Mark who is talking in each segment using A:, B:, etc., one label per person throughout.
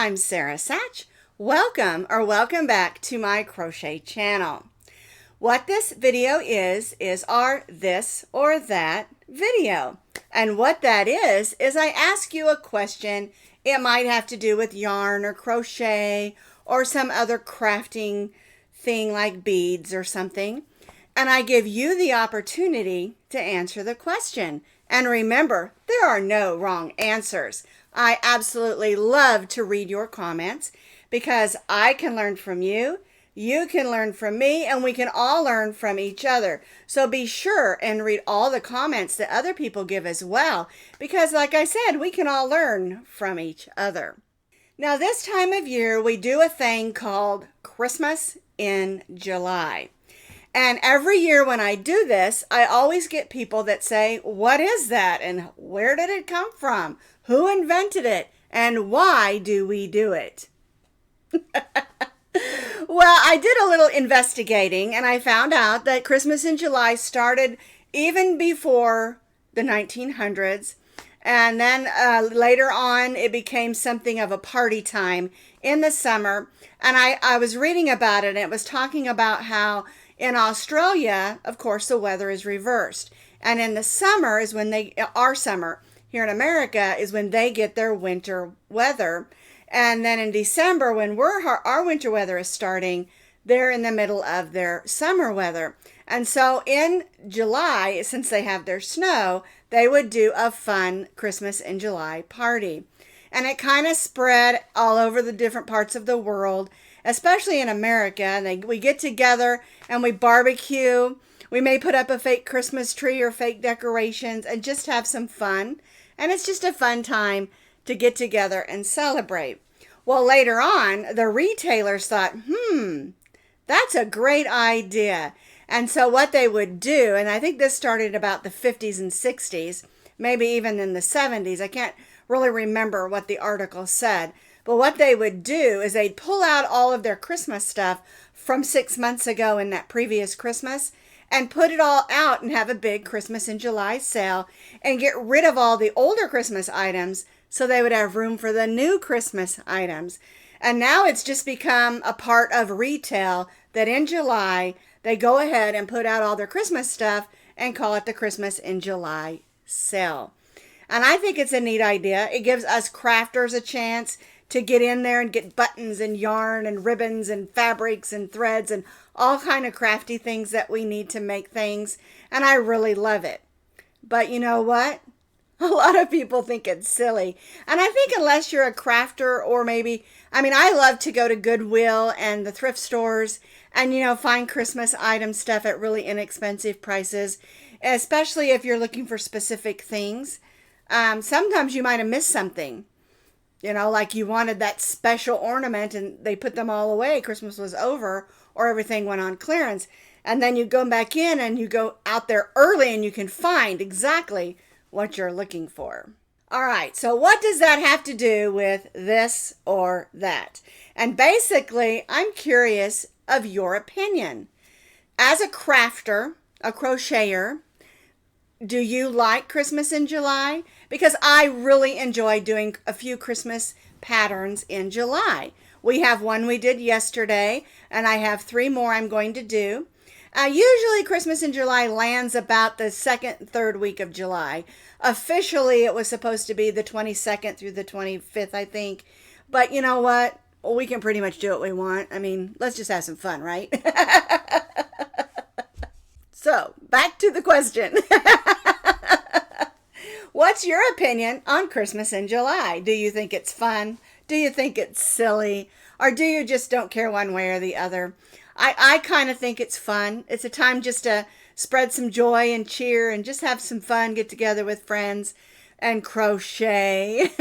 A: I'm Sara Sach. Welcome back to my crochet channel. What this video is our this or that video. And what that is I ask you a question. It might have to do with yarn or crochet or some other crafting thing like beads or something. And I give you the opportunity to answer the question. And remember, there are no wrong answers. I absolutely love to read your comments because I can learn from you, you can learn from me, and we can all learn from each other. So be sure and read all the comments that other people give as well, because like I said, we can all learn from each other. Now this time of year, we do a thing called Christmas in July. And every year when I do this, I always get people that say, what is that? And where did it come from? Who invented it? And why do we do it? Well, I did a little investigating and I found out that Christmas in July started even before the 1900s. And then later on, it became something of a party time in the summer. And I was reading about it, and it was talking about how in Australia, of course, the weather is reversed. And in the summer is when our summer here in America is when they get their winter weather. And then in December, when our winter weather is starting, they're in the middle of their summer weather. And so in July, since they have their snow, they would do a fun Christmas in July party. And it kind of spread all over the different parts of the world, especially in America. And we get together and we barbecue. We may put up a fake Christmas tree or fake decorations and just have some fun. And it's just a fun time to get together and celebrate. Well, later on, the retailers thought, that's a great idea. And so what they would do, and I think this started about the 50s and 60s, maybe even in the 70s. I can't really remember what the article said. But what they would do is they'd pull out all of their Christmas stuff from 6 months ago in that previous Christmas and put it all out and have a big Christmas in July sale and get rid of all the older Christmas items so they would have room for the new Christmas items. And now it's just become a part of retail that in July, they go ahead and put out all their Christmas stuff and call it the Christmas in July sale. And I think it's a neat idea. It gives us crafters a chance to get in there and get buttons and yarn and ribbons and fabrics and threads and all kind of crafty things that we need to make things. And I really love it. But you know what? A lot of people think it's silly. And I think unless you're a crafter or maybe, I love to go to Goodwill and the thrift stores and, find Christmas item stuff at really inexpensive prices, especially if you're looking for specific things. Sometimes you might have missed something, like you wanted that special ornament and they put them all away. Christmas was over or everything went on clearance. And then you go back in and you go out there early and you can find exactly what you're looking for. All right, so what does that have to do with this or that? And basically, I'm curious of your opinion. As a crafter, a crocheter, do you like Christmas in July? Because I really enjoy doing a few Christmas patterns in July. We have one we did yesterday, and I have 3 more I'm going to do. Usually Christmas in July lands about the 2nd, 3rd week of July. Officially, it was supposed to be the 22nd through the 25th, I think. But you know what? Well, we can pretty much do what we want. Let's just have some fun, right? So, back to the question. What's your opinion on Christmas in July? Do you think it's fun? Do you think it's silly? Or do you just don't care one way or the other? I kind of think it's fun. It's a time just to spread some joy and cheer and just have some fun, get together with friends and crochet.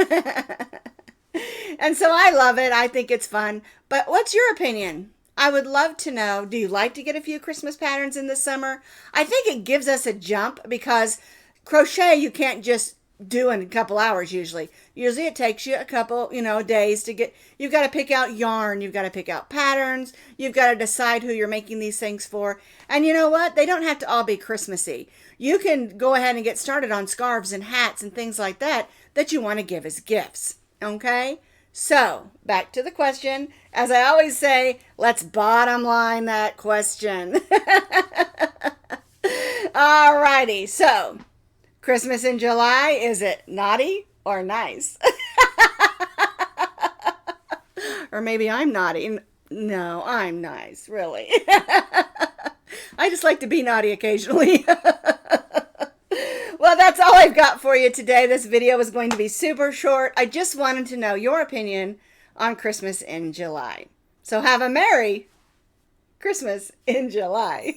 A: And so I love it. I think it's fun. But what's your opinion? I would love to know, do you like to get a few Christmas patterns in the summer? I think it gives us a jump because crochet you can't just do in a couple hours usually. Usually it takes you a couple, days to get, you've got to pick out yarn, you've got to pick out patterns, you've got to decide who you're making these things for. And you know what? They don't have to all be Christmassy. You can go ahead and get started on scarves and hats and things like that that you want to give as gifts. Okay? So, back to the question. As I always say, let's bottom line that question. Alrighty, so Christmas in July, is it naughty or nice? Or maybe I'm naughty. No, I'm nice, really. I just like to be naughty occasionally. Well, that's all I've got for you today. This video is going to be super short. I just wanted to know your opinion on Christmas in July. So have a Merry Christmas in July.